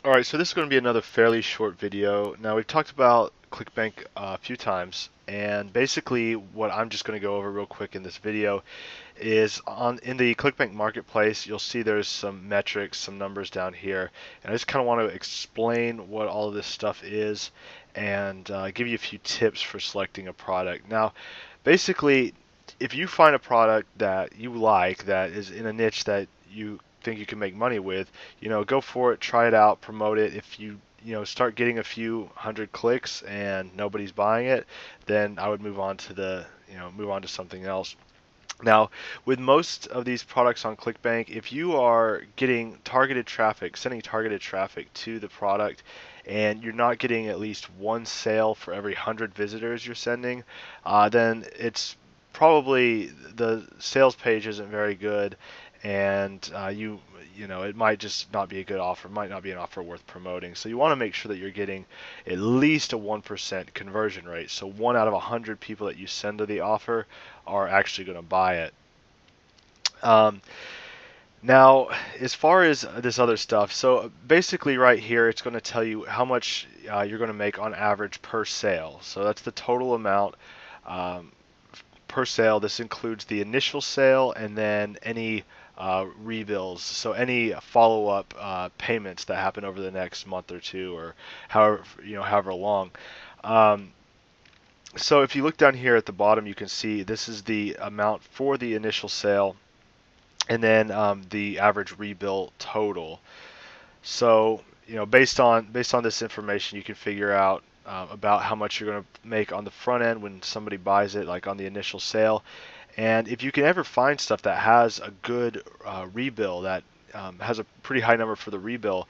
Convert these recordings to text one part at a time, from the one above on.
Alright, so this is going to be another fairly short video. Now, we've talked about ClickBank a few times, and basically what I'm just going to go over real quick in this video is in the ClickBank marketplace, you'll see there's some metrics, some numbers down here, and I just kind of want to explain what all of this stuff is and give you a few tips for selecting a product. Now, basically, if you find a product that you like that is in a niche that you think you can make money with, go for it, try it out, promote it. If you start getting a few hundred clicks and nobody's buying it, then I would move on to something else. Now, with most of these products on ClickBank, if you are getting targeted traffic, sending targeted traffic to the product, and you're not getting at least one sale for every 100 visitors you're sending, then it's probably the sales page isn't very good, and it might just not be a good offer, might not be an offer worth promoting. So you want to make sure that you're getting at least a 1% conversion rate. So 1 out of 100 people that you send to the offer are actually going to buy it. Um, Now, as far as this other stuff, so basically right here, it's going to tell you how much you're going to make on average per sale. So that's the total amount um, per sale. This includes the initial sale and then any rebills, so any follow-up payments that happen over the next month or two, or however long. Um, so if you look down here at the bottom, you can see this is the amount for the initial sale, and then the average rebill total. So based on this information, you can figure out about how much you're going to make on the front end when somebody buys it, like on the initial sale. And if you can ever find stuff that has a good rebill, that has a pretty high number for the rebill,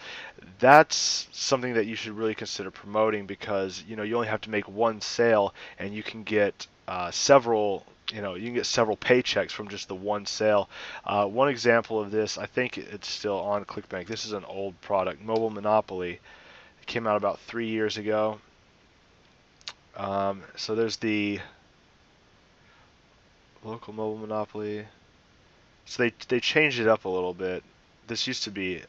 that's something that you should really consider promoting, because you only have to make one sale and you can get several. You can get several paychecks from just the one sale. One example of this, I think it's still on ClickBank. This is an old product, Mobile Monopoly. It came out about 3 years ago. So there's the local Mobile Monopoly. So they changed it up a little bit. This used to be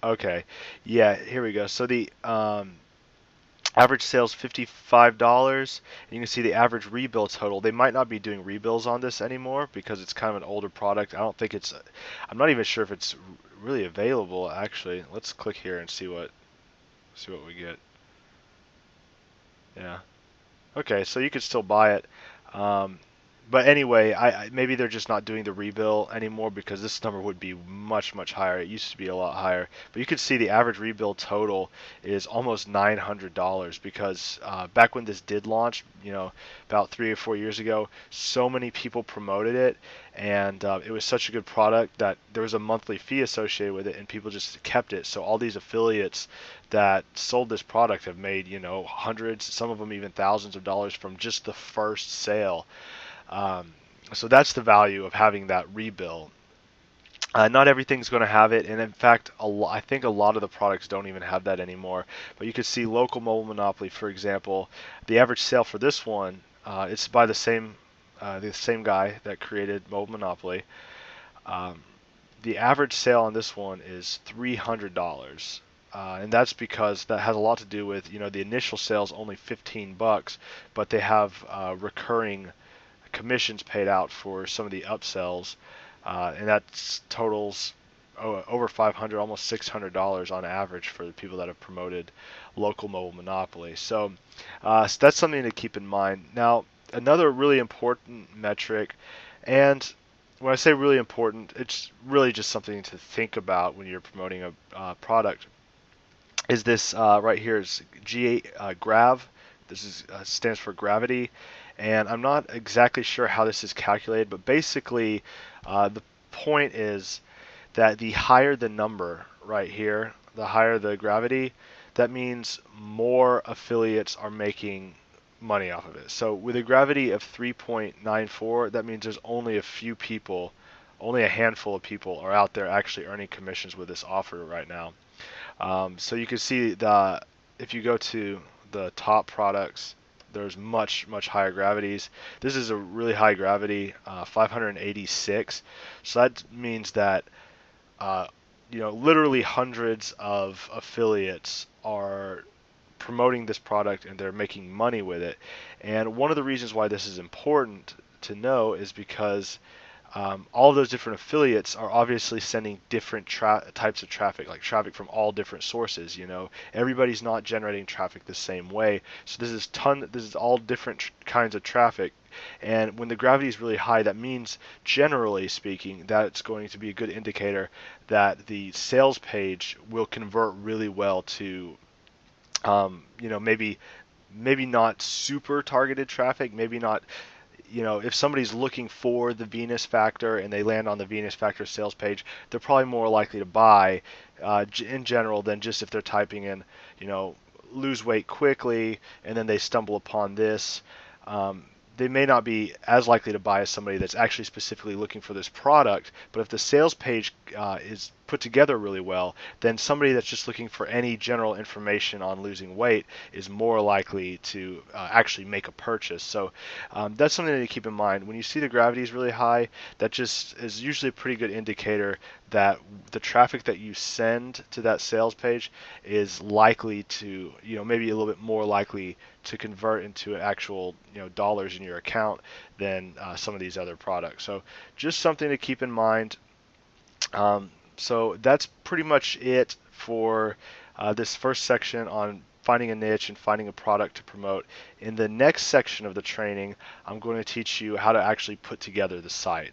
okay. Yeah, here we go. So the average sales $55, and you can see the average rebill total. They might not be doing rebills on this anymore because it's kind of an older product. I don't think I'm not even sure if it's really available actually. Let's click here and see what we get. Yeah. Okay, so you could still buy it. Um, but anyway, maybe they're just not doing the rebill anymore, because this number would be much, much higher. It used to be a lot higher. But you can see the average rebill total is almost $900, because back when this did launch, about 3 or 4 years ago, so many people promoted it, and it was such a good product that there was a monthly fee associated with it, and people just kept it. So all these affiliates that sold this product have made, hundreds, some of them even thousands of dollars from just the first sale. Um, so that's the value of having that rebill. Not everything's going to have it, and in fact, I think a lot of the products don't even have that anymore. But you can see local mobile monopoly, for example, the average sale for this one, it's by the same guy that created mobile monopoly. Um, the average sale on this one is $300. And that's because that has a lot to do with, the initial sale is only $15, but they have recurring commissions paid out for some of the upsells, and that totals over 500, almost $600 on average for the people that have promoted local mobile monopoly. So that's something to keep in mind. Now, another really important metric, and when I say really important, it's really just something to think about when you're promoting a product, is this right here is Grav. This stands for gravity, and I'm not exactly sure how this is calculated, but basically the point is that the higher the number right here, the higher the gravity, that means more affiliates are making money off of it. So with a gravity of 3.94, that means there's only a few people, only a handful of people are out there actually earning commissions with this offer right now. So you can see if you go to the top products, there's much, much higher gravities. This is a really high gravity, 586. So that means that uh, literally hundreds of affiliates are promoting this product and they're making money with it. And one of the reasons why this is important to know is because all of those different affiliates are obviously sending different types of traffic, like traffic from all different sources. Everybody's not generating traffic the same way. So this is all different kinds of traffic. And when the gravity is really high, that means, generally speaking, that it's going to be a good indicator that the sales page will convert really well to, maybe not super targeted traffic, maybe not, if somebody's looking for the Venus factor and they land on the Venus factor sales page, they're probably more likely to buy in general than just if they're typing in, lose weight quickly, and then they stumble upon this. They may not be as likely to buy as somebody that's actually specifically looking for this product, but if the sales page is put together really well, then somebody that's just looking for any general information on losing weight is more likely to actually make a purchase. So that's something to keep in mind. When you see the gravity is really high, that just is usually a pretty good indicator that the traffic that you send to that sales page is likely to, maybe a little bit more likely to convert into actual, dollars in your account than some of these other products. So just something to keep in mind. So that's pretty much it for this first section on finding a niche and finding a product to promote. In the next section of the training, I'm going to teach you how to actually put together the site.